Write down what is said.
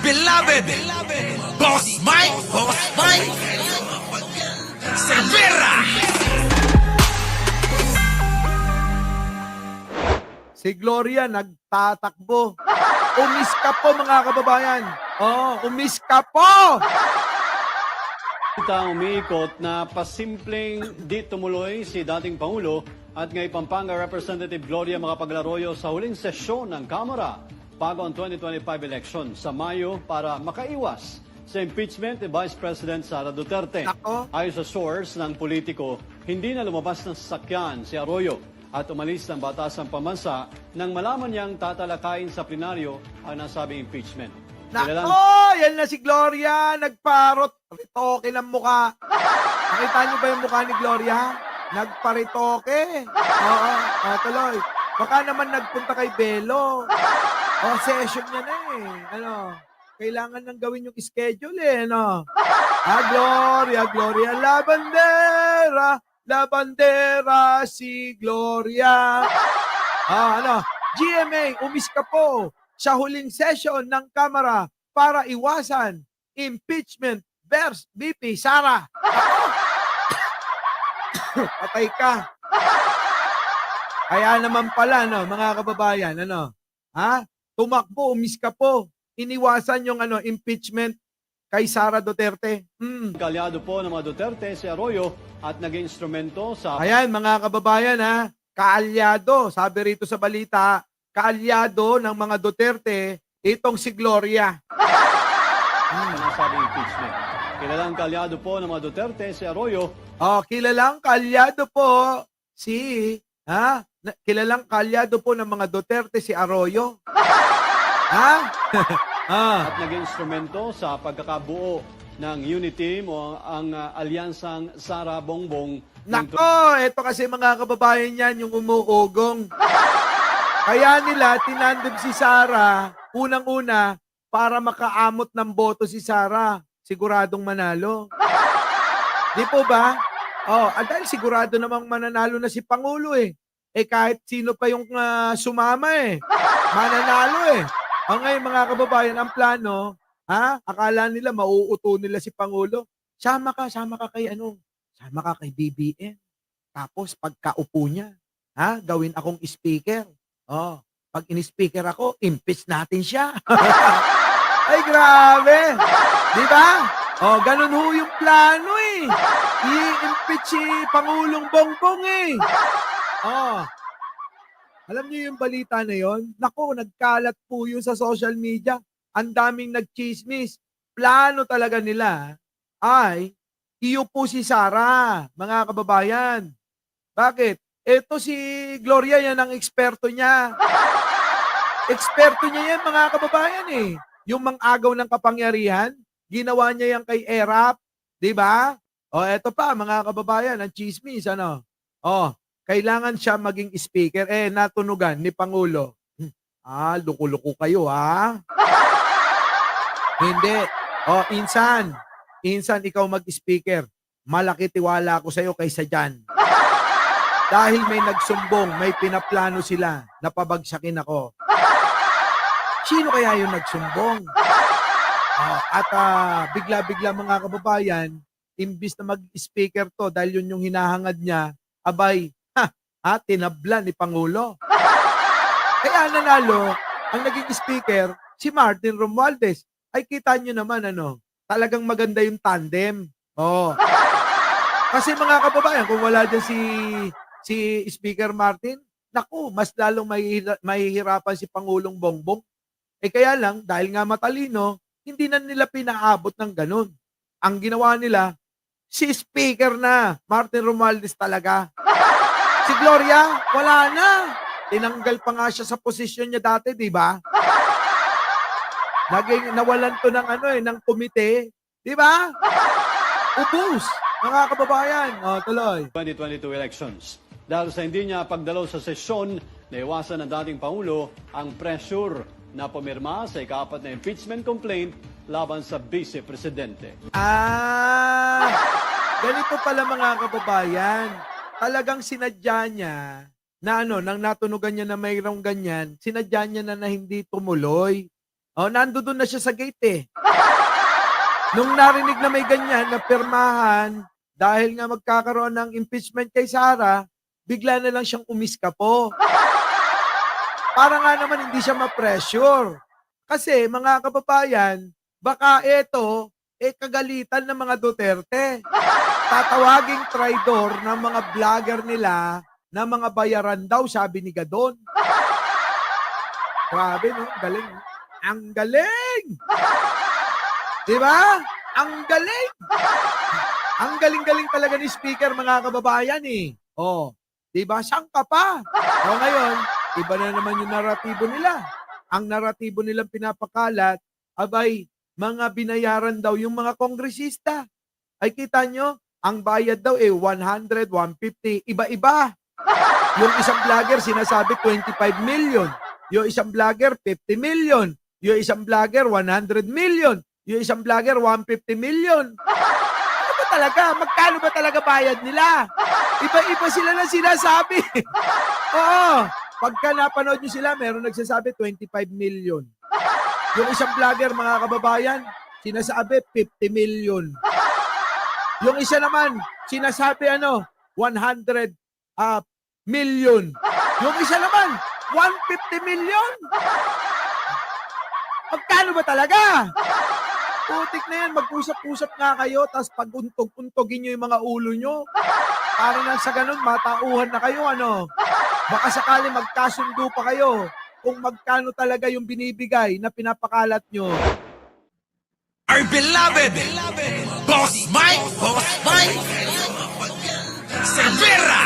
beloved Boss Mike Cervera. Si Gloria nagtatakbo. Umiska po mga kababayan. Umiska po! Kita umiikot na pasimpleng di tumuloy si dating Pangulo at ngay Pampanga Representative Gloria Macapagal-Arroyo sa huling sesyon ng Kamara bago ang 2025 election sa Mayo para makaiwas sa impeachment ni Vice President Sara Duterte. Nako. Ayon sa source ng politiko, hindi na lumabas ng sasakyan si Arroyo at umalis ng batasang pambansa nang malaman niyang tatalakayin sa plenaryo ang nasabing impeachment. Kilalang- Nako! Yan na si Gloria. Nagparot. Paritoke ng mukha. Nakita niyo ba yung mukha ni Gloria? Nagparitoke. Oo. Tuloy. Baka naman nagpunta kay Belo. Session niya na eh. Kailangan nang gawin yung schedule eh. Gloria, Gloria, la bandera, si Gloria. GMA, umiska po sa huling session ng Kamara para iwasan impeachment versus VP Sara. Patay ka. Kaya naman pala, mga kababayan, tumakbo, umiska po. Iniwasan yung impeachment kay Sara Duterte. Kalyado po ng mga Duterte si Arroyo at naging instrumento sa Ayan, mga kababayan, kaalyado, sabi rito sa balita, kaalyado ng mga Duterte, itong si Gloria. nasabing impeachment. Kilalang kalyado po ng mga Duterte si Arroyo Kilalang kaalyado po kilalang kaalyado po ng mga Duterte si Arroyo. at naging instrumento sa pagkakabuo ng unity o ang alyansang Sara Bongbong. Nako, eto kasi mga kababayan yan, yung umuugong. Kaya nila, tinandem si Sara, unang-una, para makaamot ng boto si Sara. Siguradong manalo. Di po ba? Dahil sigurado namang mananalo na si Pangulo eh. Kahit sino pa yung sumama eh. Mananalo eh. Ngayon mga kababayan, ang plano, akala nila mauuto nila si Pangulo. Sama ka kay Sama ka kay BBM. Tapos pagkaupo niya, gawin akong speaker. Pag in-speaker ako, impeach natin siya. Ay, grabe. Di ba? Ganun ho yung plano eh. I-impeach si Pangulong Bongbong eh. Alam niyo yung balita na yon? Nako, nagkalat po yun sa social media. Ang daming nagchismis. Plano talaga nila ay iupo si Sara, mga kababayan. Bakit? Ito si Gloria, yan ang eksperto niya. Eksperto niya yan, mga kababayan eh. Yung mang-agaw ng kapangyarihan, ginawa niya yan kay ERAP. Di ba? Eto pa, mga kababayan, ang chismis, kailangan siya maging speaker. Natunugan ni Pangulo. Luko-luko kayo, Hindi. Insan, ikaw mag-speaker. Malaki tiwala ko sa'yo kaysa dyan. Dahil may nagsumbong, may pinaplano sila na pabagsakin ako. Sino kaya yung nagsumbong? Bigla-bigla mga kababayan, imbis na mag-speaker to dahil yun yung hinahangad niya, abay, tinabla ni Pangulo. Kaya nanalo, ang naging speaker, si Martin Romualdez. Ay kita nyo naman, talagang maganda yung tandem. Kasi mga kababayan, kung wala dyan si Speaker Martin, naku, mas lalong mahihirapan si Pangulong Bongbong. Kaya lang, dahil nga matalino, hindi na nila pinaabot ng ganun. Ang ginawa nila, si Speaker na, Martin Romualdez talaga. Si Gloria, wala na. Tinanggal pa nga siya sa posisyon niya dati, di ba? Nawalan to ng komite, di ba? Ubus, mga kababayan. Tuloy. 2022 elections. Dahil sa hindi niya pagdalaw sa sesyon, naiwasan ng dating Pangulo ang pressure na pumirma sa ika-4 na impeachment complaint laban sa Vice Presidente. Ganito pala mga kababayan. Talagang sinadya niya na nang natunugan niya na mayroong ganyan, sinadya niya na hindi tumuloy. Oh, nandoon na siya sa gate eh. Nung narinig na may ganyan na pirmahan, dahil nga magkakaroon ng impeachment kay Sara, bigla na lang siyang umiskapo. Para nga naman hindi siya ma-pressure. Kasi mga kababayan, baka ito, kagalitan ng mga Duterte. Tatawaging traidor ng mga vlogger nila na mga bayaran daw, sabi ni Gadon. Grabe, no? Galing. Ang galing! Di ba? Ang galing! Ang galing-galing talaga ni speaker, mga kababayan eh. Oh, di ba? Saan ka pa? O ngayon, iba na naman yung naratibo nila. Ang naratibo nilang pinapakalat, abay, mga binayaran daw yung mga kongresista. Ay kita nyo, ang bayad daw 100, 150, iba-iba. Yung isang vlogger sinasabi 25 million. Yung isang vlogger 50 million. Yung isang vlogger 100 million. Yung isang vlogger 150 million. Ano ba talaga? Magkano ba talaga bayad nila? Iba-iba sila na sinasabi. Oo. Pagka napanood nyo sila, meron nagsasabi 25 million. Yung isang vlogger, mga kababayan, sinasabi 50 million. Yung isa naman, sinasabi 100 million. Yung isa naman, 150 million. Magkano ba talaga? Putik na yan, mag-usap-usap nga kayo, tapos pag-untog-untogin nyo yung mga ulo nyo. Para nang sa ganun, matauhan na kayo, Baka sakali magkasundo pa kayo kung magkano talaga yung binibigay na pinapakalat nyo. Our beloved Boss Mike Cervera.